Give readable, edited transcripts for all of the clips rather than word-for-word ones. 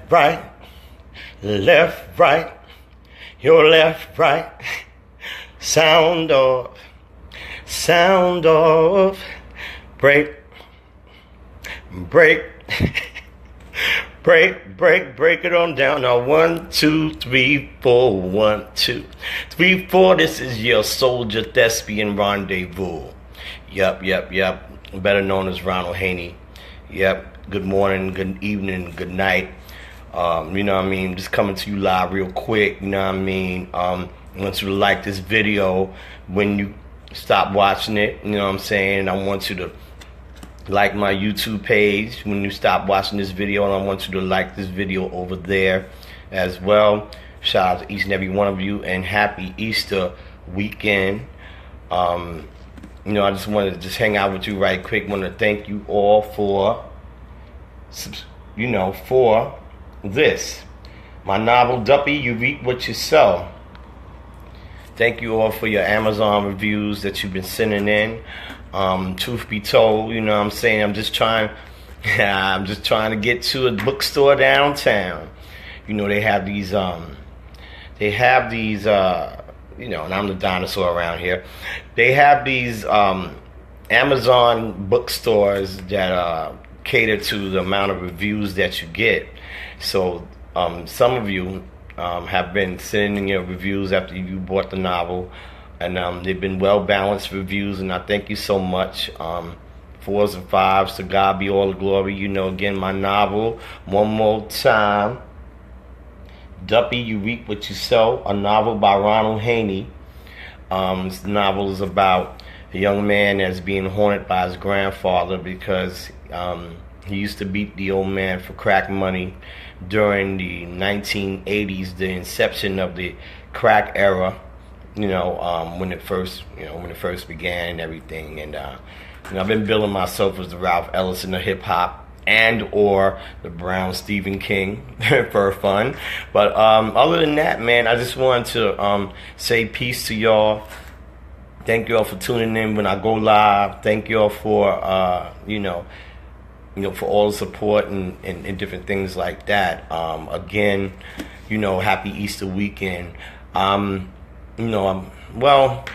right, left, right, your left, right, sound off, break, break, break it on down. Now 1, 2, 3, 4, 1, 2, 3, 4. This is your soldier thespian rendezvous. Yep. Better known as Ronald Haynie. Yep. Good morning, good evening, good night. You know what I mean? Just coming to you live real quick. You know what I mean? I want you to like this video when you stop watching it. You know what I'm saying? I want you to like my YouTube page when you stop watching this video, and I want you to like this video over there as well. Shout out to each and every one of you, and happy Easter weekend. You know, I just wanted to hang out with you right quick. Want to thank you all for, you know, for this. My novel, Duppy, You Reap What You Sow. Thank you all for your Amazon reviews that you've been sending in. Truth be told, you know what I'm saying, I'm just trying to get to a bookstore downtown. You know, they have these, you know, and I'm the dinosaur around here. They have these Amazon bookstores that cater to the amount of reviews that you get. So some of you have been sending in your reviews after you bought the novel, and they've been well-balanced reviews, and I thank you so much. 4s and 5s, to God be all the glory. You know, again, my novel, one more time, Duppy, You Reap What You Sow, a novel by Ronald Haynie. This novel is about a young man that's being haunted by his grandfather because he used to beat the old man for crack money during the 1980s, the inception of the crack era. You know, when it first began and everything. And you know, I've been billing myself as the Ralph Ellison of hip hop, and or the Brown Stephen King for fun. But other than that, man, I just wanted to say peace to y'all. Thank you all for tuning in when I go live. Thank you all for you know, for all the support and different things like that. Again, you know, happy Easter weekend. You know, well,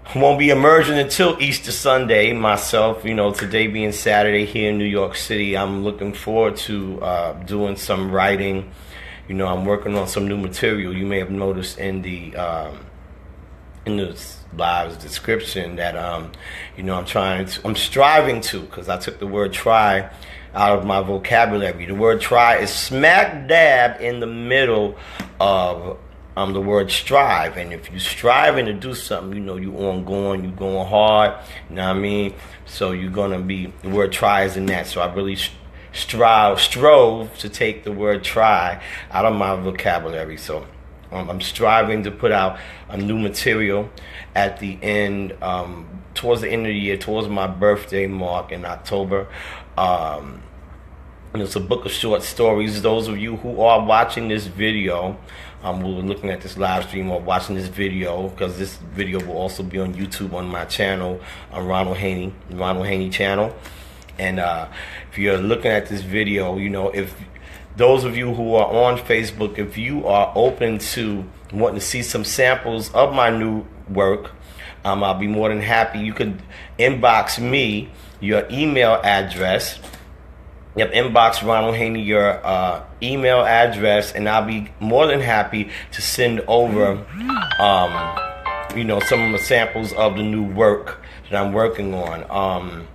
I won't be emerging until Easter Sunday myself. You know, today being Saturday here in New York City, I'm looking forward to doing some writing. You know, I'm working on some new material. You may have noticed in the live's description that you know, I'm striving to, because I took the word try out of my vocabulary. The word try is smack dab in the middle of the word strive. And if you're striving to do something, you know, you're ongoing, you're going hard, you know what I mean? So you're gonna be, the word try is in that. So I really strove to take the word try out of my vocabulary. So I'm striving to put out a new material at the end, towards the end of the year, towards my birthday mark in October. And it's a book of short stories. Those of you who are watching this video, who are looking at this live stream or watching this video, because this video will also be on YouTube on my channel, on Ronald Haynie channel. And if you're looking at this video, you know, if those of you who are on Facebook, if you are open to wanting to see some samples of my new work, I'll be more than happy. You could inbox me your email address. Yep, inbox Ronald Haynie your email address, and I'll be more than happy to send over, you know, some of the samples of the new work that I'm working on.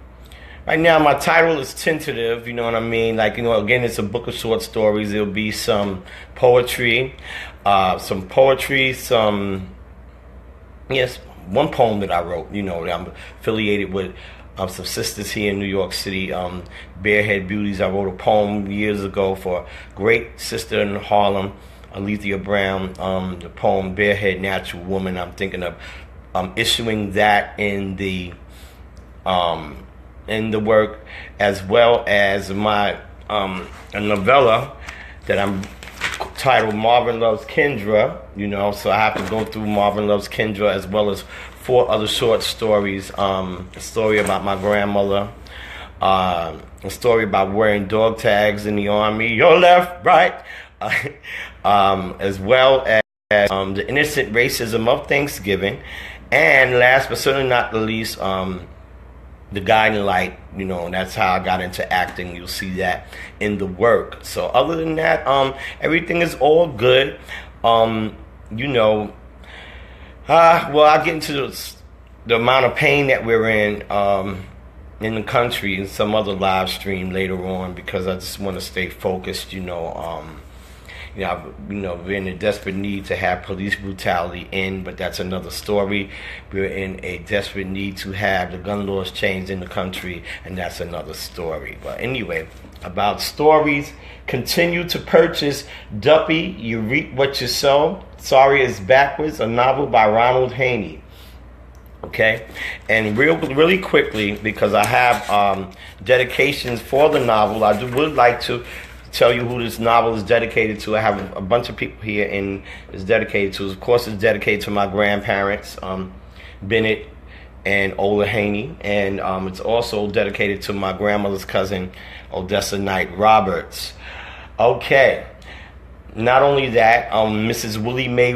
Right now, my title is tentative, you know what I mean? Like, you know, again, it's a book of short stories. There'll be some poetry, yes, one poem that I wrote, you know, that I'm affiliated with some sisters here in New York City, Barehead Beauties. I wrote a poem years ago for a great sister in Harlem, Alethea Brown, the poem Barehead Natural Woman. I'm thinking of issuing that in the work, as well as my a novella that I'm titled Marvin Loves Kendra, you know, so I have to go through Marvin Loves Kendra, as well as 4 other short stories, a story about my grandmother, A story about wearing dog tags in the Army, your left, right, as well as the innocent racism of Thanksgiving, and last but certainly not the least, the guiding light. You know, and that's how I got into acting. You'll see that in the work. So other than that, everything is all good. You know, well, I'll get into the amount of pain that we're in the country in some other live stream later on, because I just want to stay focused. We're in a desperate need to have police brutality end, but that's another story. We're in a desperate need to have the gun laws changed in the country, and that's another story. But anyway, about stories, continue to purchase Duppy, You Reap What You Sow. Sorry It's Backwards, a novel by Ronald Haynie. Okay, and really quickly, because I have dedications for the novel, would like to tell you who this novel is dedicated to. I have a bunch of people here, and it's dedicated to. Of course, it's dedicated to my grandparents, Bennett and Ola Haynie, and it's also dedicated to my grandmother's cousin, Odessa Knight Roberts. Okay. Not only that, Mrs. Willie Mae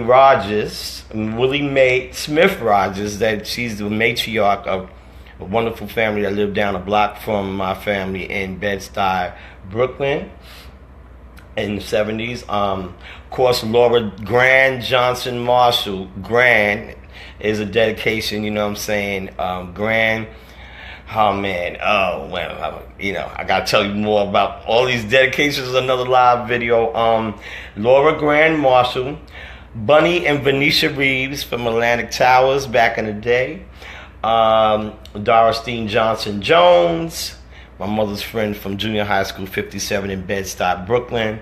Smith Rogers, that she's the matriarch of a wonderful family that lived down a block from my family in Bed-Stuy, Brooklyn, in the 70s. Of course, Laura Grand Johnson Marshall. Grand is a dedication, you know what I'm saying? Grand. Oh man, well, I gotta tell you more about all these dedications. Another live video. Laura Grand Marshall, Bunny and Venetia Reeves from Atlantic Towers back in the day. Dorothy Johnson Jones, my mother's friend from junior high school 57 in Bed-Stuy, Brooklyn.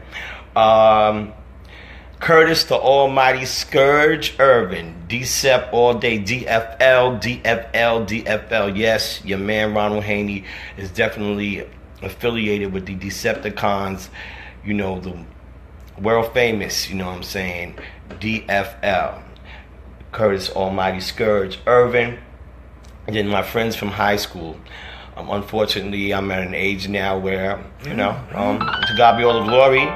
Curtis the Almighty Scourge Irvin, DCEP all day, DFL, DFL, DFL. Yes, your man Ronald Haynie is definitely affiliated with the Decepticons, the world famous, you know what I'm saying, DFL. Curtis Almighty Scourge Irvin. And then my friends from high school. Unfortunately, I'm at an age now where, to God be all the glory,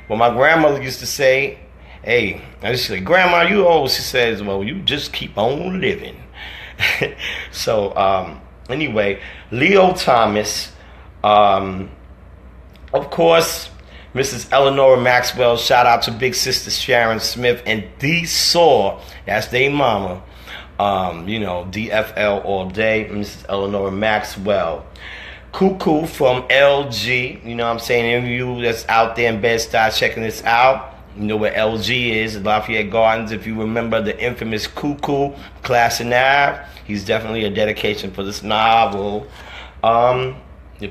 Well, my grandmother used to say, hey, I used to say, Grandma, you old. She says, well, you just keep on living. So, anyway, Leo Thomas, of course, Mrs. Eleanor Maxwell, shout out to Big Sister Sharon Smith, and D. Saw, that's their mama, DFL all day, Mrs. Eleanor Maxwell. Cuckoo from LG, you know what I'm saying? Any of you that's out there in Bed-Stuy checking this out, you know where LG is, Lafayette Gardens. If you remember the infamous Cuckoo, Class and Ave, he's definitely a dedication for this novel. The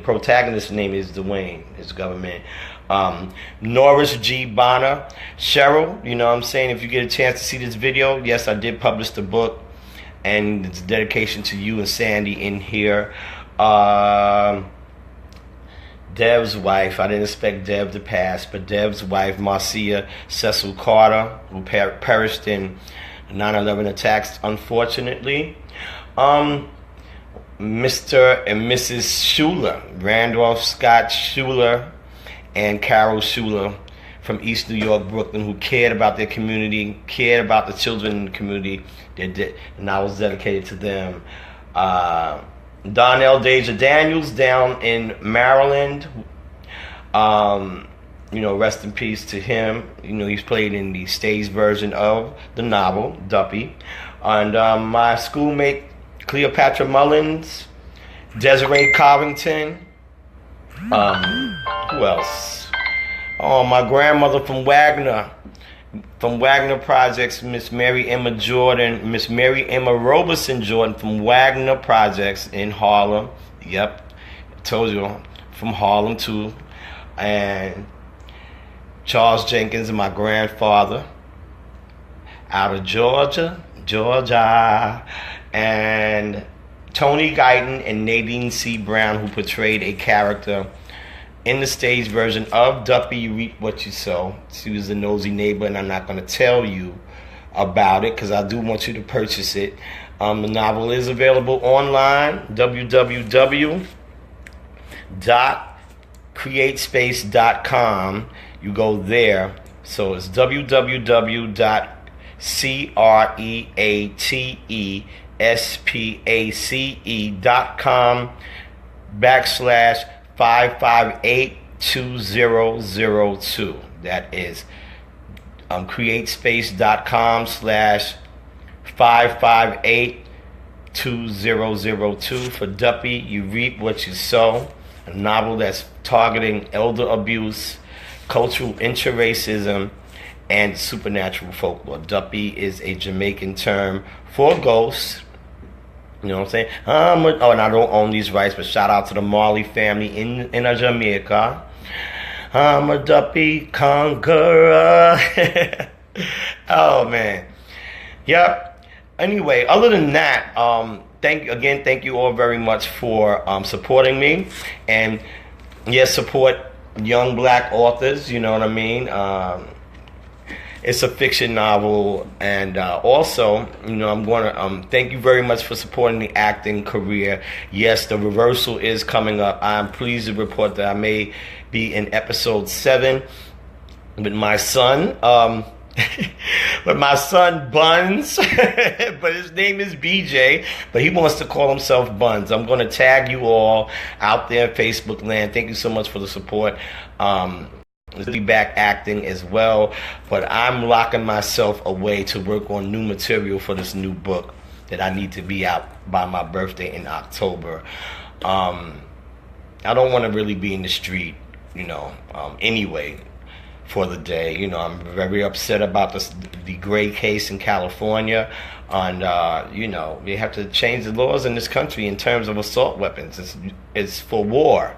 protagonist's name is Dwayne, his government. Norris G. Bonner. Cheryl, you know what I'm saying? If you get a chance to see this video, yes, I did publish the book, and it's a dedication to you and Sandy in here. Dev's wife, I didn't expect Dev to pass, but Dev's wife, Marcia Cecil Carter, who perished in 9/11 attacks, unfortunately. Mr. and Mrs. Schuler, Randolph Scott Schuler and Carol Schuler from East New York, Brooklyn, who cared about their community, cared about the children in the community, and I was dedicated to them. Donnell Deja Daniels down in Maryland. Rest in peace to him. He's played in the stage version of the novel, Duppy. And my schoolmate, Cleopatra Mullins, Desiree Covington. Who else? Oh, my grandmother from Wagner Projects, Miss Mary Emma Robeson Jordan from Wagner Projects in Harlem. Yep, I told you, from Harlem too. And Charles Jenkins, my grandfather, out of Georgia. And Tony Guyton and Nadine C. Brown, who portrayed a character in the stage version of Duppy, You Reap What You Sow. She was a nosy neighbor, and I'm not going to tell you about it because I do want you to purchase it. The novel is available online, www.createspace.com. You go there. So it's www.createspace.com/5582002. That is createspace.com/5582002. For Duppy, You Reap What You Sow, a novel that's targeting elder abuse, cultural interracism, and supernatural folklore. Duppy is a Jamaican term for ghosts. You know what I'm saying? And I don't own these rights, but shout out to the Marley family in Jamaica. I'm a Duppy conqueror. Oh man. Yep. Anyway, other than that, thank you all very much for supporting me, and yes, support young black authors. You know what I mean? It's a fiction novel, and also, I'm going to thank you very much for supporting the acting career. Yes, the reversal is coming up. I'm pleased to report that I may be in episode 7 with my son. But my son Buns, but his name is BJ, but he wants to call himself Buns. I'm going to tag you all out there in Facebook land. Thank you so much for the support. I'll be back acting as well, but I'm locking myself away to work on new material for this new book that I need to be out by my birthday in October. I don't want to really be in the street, anyway, for the day. I'm very upset about the Gray case in California, and we have to change the laws in this country in terms of assault weapons. It's for war.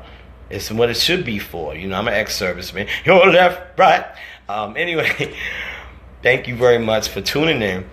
It's what it should be for. I'm an ex-serviceman. You're left, right. Anyway, thank you very much for tuning in.